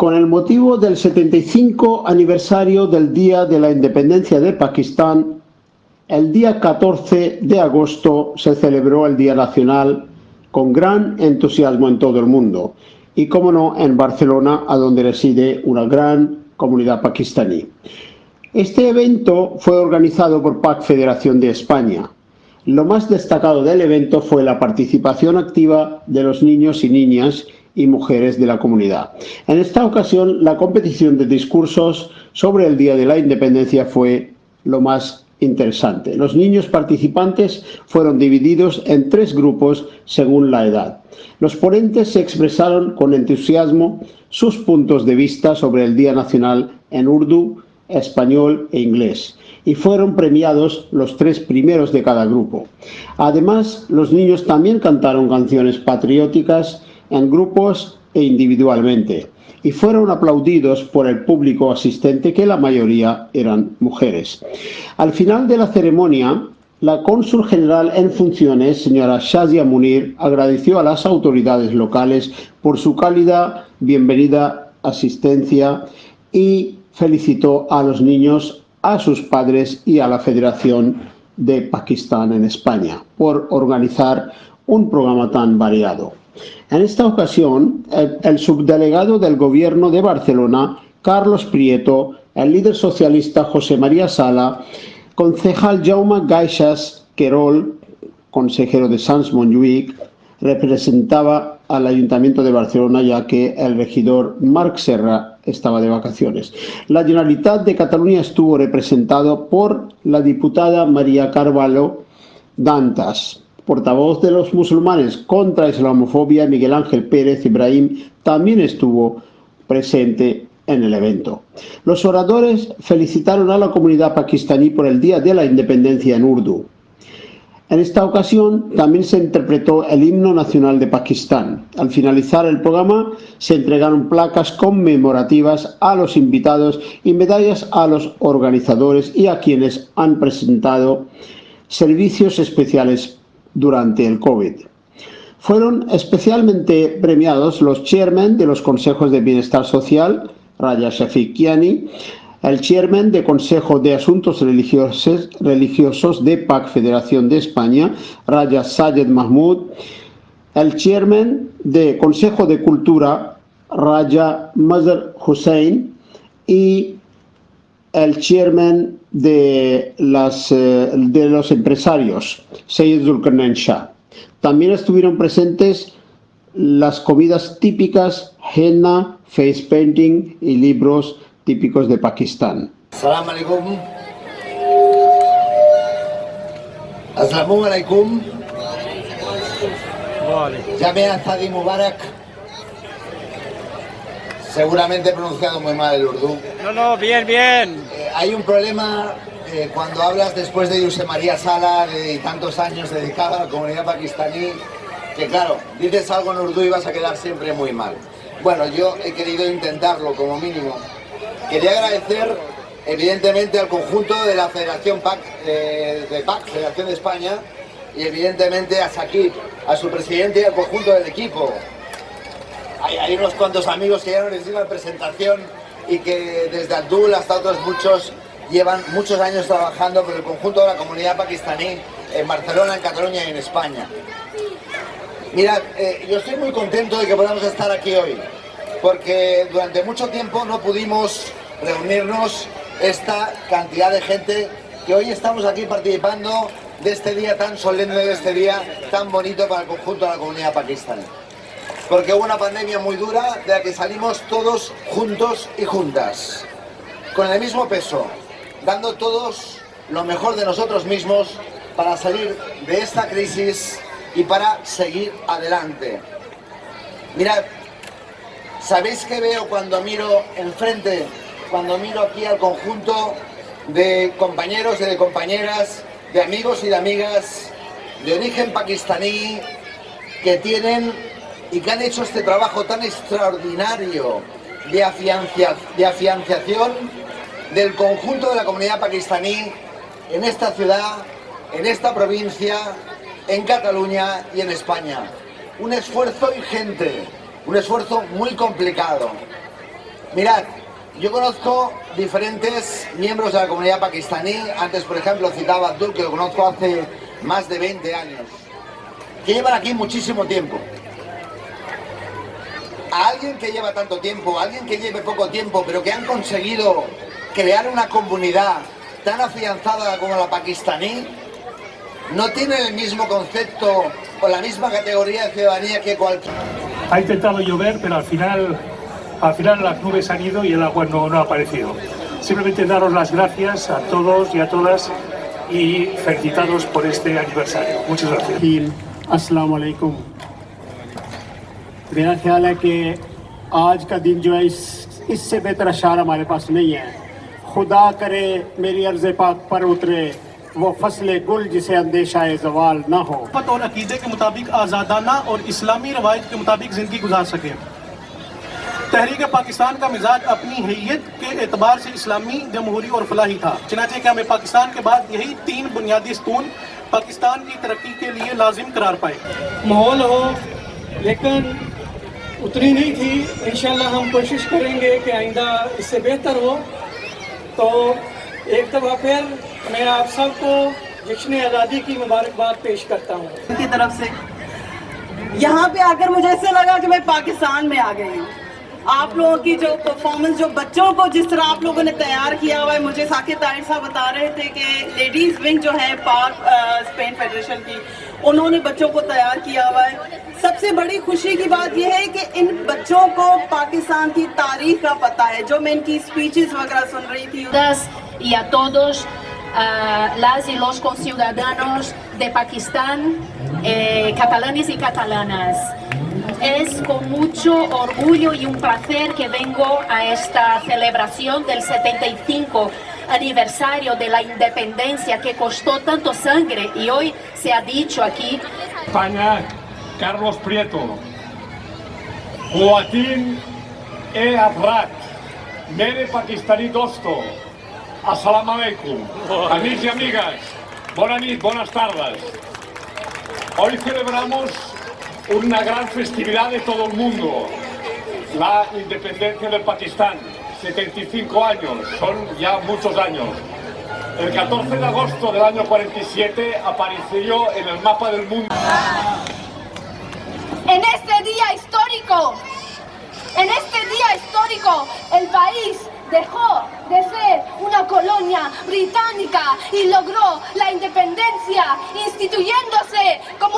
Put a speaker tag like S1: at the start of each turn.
S1: Con el motivo del 75 aniversario del Día de la Independencia de Pakistán, el día 14 de agosto se celebró el Día Nacional con gran entusiasmo en todo el mundo y, como no, en Barcelona, a donde reside una gran comunidad pakistaní. Este evento fue organizado por PAC Federación de España. Lo más destacado del evento fue la participación activa de los niños y niñas y mujeres de la comunidad. En esta ocasión, la competición de discursos sobre el Día de la Independencia fue lo más interesante. Los niños participantes fueron divididos en 3 grupos según la edad. Los ponentes se expresaron con entusiasmo sus puntos de vista sobre el Día Nacional en urdu, español e inglés, y fueron premiados los 3 primeros de cada grupo. Además, los niños también cantaron canciones patrióticas en grupos e individualmente, y fueron aplaudidos por el público asistente, que la mayoría eran mujeres. Al final de la ceremonia, la cónsul general en funciones, señora Shazia Munir, agradeció a las autoridades locales por su cálida bienvenida, asistencia, y felicitó a los niños, a sus padres y a la Federación de Pakistán en España por organizar un programa tan variado. En esta ocasión, el subdelegado del Gobierno de Barcelona, Carlos Prieto, el líder socialista José María Sala, concejal Jaume Gaixas Querol, consejero de Sants Montjuïc, representaba al Ayuntamiento de Barcelona, ya que el regidor Marc Serra estaba de vacaciones. La Generalitat de Cataluña estuvo representado por la diputada María Carvalho Dantas. Portavoz de los musulmanes contra la islamofobia, Miguel Ángel Pérez Ibrahim, también estuvo presente en el evento. Los oradores felicitaron a la comunidad pakistaní por el Día de la Independencia en urdu. En esta ocasión también se interpretó el himno nacional de Pakistán. Al finalizar el programa se entregaron placas conmemorativas a los invitados y medallas a los organizadores y a quienes han presentado servicios especiales durante el COVID. Fueron especialmente premiados los chairmen de los consejos de bienestar social, Raja Shafiq Kiani, el chairman de Consejo de Asuntos Religiosos de PAC Federación de España, Raja Sayed Mahmood, el chairman de Consejo de Cultura, Raja Mazhar Hussain, y el chairman de los empresarios, Syed Zulkarnain Shah. También estuvieron presentes las comidas típicas, henna, face painting y libros típicos de Pakistán.
S2: Salam alaikum. Assalamu alaikum. Jamia Zadi Mubarak. Seguramente he pronunciado muy mal el urdu.
S3: No, bien, bien.
S2: Hay un problema cuando hablas después de José María Sala, de tantos años dedicado a la comunidad pakistaní, que claro, dices algo en urdu y vas a quedar siempre muy mal. Bueno, yo he querido intentarlo como mínimo. Quería agradecer evidentemente al conjunto de la Federación PAC, de PAC, Federación de España, y evidentemente a Shakib, a su presidente y al conjunto del equipo. Hay unos cuantos amigos que ya no les di la presentación y que desde Abdul hasta otros muchos llevan muchos años trabajando por el conjunto de la comunidad pakistaní en Barcelona, en Cataluña y en España. Mirad, yo estoy muy contento de que podamos estar aquí hoy, porque durante mucho tiempo no pudimos reunirnos esta cantidad de gente que hoy estamos aquí participando de este día tan solemne, de este día tan bonito para el conjunto de la comunidad pakistaní. Porque hubo una pandemia muy dura de la que salimos todos juntos y juntas, con el mismo peso, dando todos lo mejor de nosotros mismos para salir de esta crisis y para seguir adelante. Mirad, ¿sabéis qué veo cuando miro enfrente, cuando miro aquí al conjunto de compañeros y de compañeras, de amigos y de amigas de origen pakistaní que tienen y que han hecho este trabajo tan extraordinario de afianzación del conjunto de la comunidad pakistaní en esta ciudad, en esta provincia, en Cataluña y en España? Un esfuerzo ingente, un esfuerzo muy complicado, Mirad, yo conozco diferentes miembros de la comunidad pakistaní. Antes, por ejemplo, citaba a Abdul, que lo conozco hace más de 20 años, que llevan aquí muchísimo tiempo. A alguien que lleva tanto tiempo, a alguien que lleve poco tiempo, pero que han conseguido crear una comunidad tan afianzada como la pakistaní, no tienen el mismo concepto o la misma categoría de ciudadanía que cualquier...
S3: Ha intentado llover, pero al final las nubes han ido y el agua no ha aparecido. Simplemente daros las gracias a todos y a todas y felicitaros por este aniversario. Muchas gracias.
S4: अस्सलाम वालेकुम। मेरा ख्याल है कि आज का दिन जो है इससे बेहतर अशार हमारे पास नहीं है। खुदा करे मेरी अर्ज़ पाक पर उतरे वो फसले गुल जिसे अंदेशाए ज़वाल ना हो
S5: और अकीदे के मुताबिक आज़ादाना और इस्लामी रवायत के मुताबिक ज़िंदगी गुजार सके। तहरीक पाकिस्तान का मिजाज अपनी हैयत के एतबार से इस्लामी, जमहूरी और फलाही था। चनाचे कि हमें पाकिस्तान के बाद यही 3 बुनियादी स्तून पाकिस्तान की तरक्की के लिए लाजिम करार पाए।
S6: माहौल हो लेकिन उतनी नहीं थी। इंशाल्लाह हम कोशिश करेंगे कि आइंदा इससे बेहतर हो। तो एक दफ़ा फिर मैं आप सबको जश्न आज़ादी की मुबारकबाद पेश करता हूँ।
S7: की तरफ से यहाँ पे आकर मुझे ऐसे लगा कि मैं पाकिस्तान में आ गई हूँ। आप लोगों की जो परफॉर्मेंस, जो बच्चों को जिस तरह आप लोगों ने तैयार किया हुआ है, मुझे साकिब ताहिर साहब बता रहे थे कि लेडीज़ विंग जो है स्पेन फेडरेशन की, उन्होंने बच्चों को तैयार किया हुआ है। सबसे बड़ी खुशी की बात यह है कि इन बच्चों को पाकिस्तान की तारीख का पता है। जो मैं इनकी स्पीचेस वगैरह सुन रही थी
S8: y a todos las y los conciudadanos de Pakistán, catalanes y catalanas. Es con mucho orgullo y un placer que vengo a esta celebración del 75 aniversario de la independencia que costó tanto sangre y hoy se ha dicho aquí.
S3: España, Carlos Prieto, Joaquín E. Abrat, Mere Pakistaní Dosto, Assalamu alaikum, amics y amigas, bona nit, buenas tardes. Hoy celebramos una gran festividad de todo el mundo, la independencia del Pakistán, 75 años, son ya muchos años. El 14 de agosto del año 47 apareció en el mapa del mundo.
S9: En este día histórico, el país dejó de ser una colonia británica y logró la independencia, instituyéndose como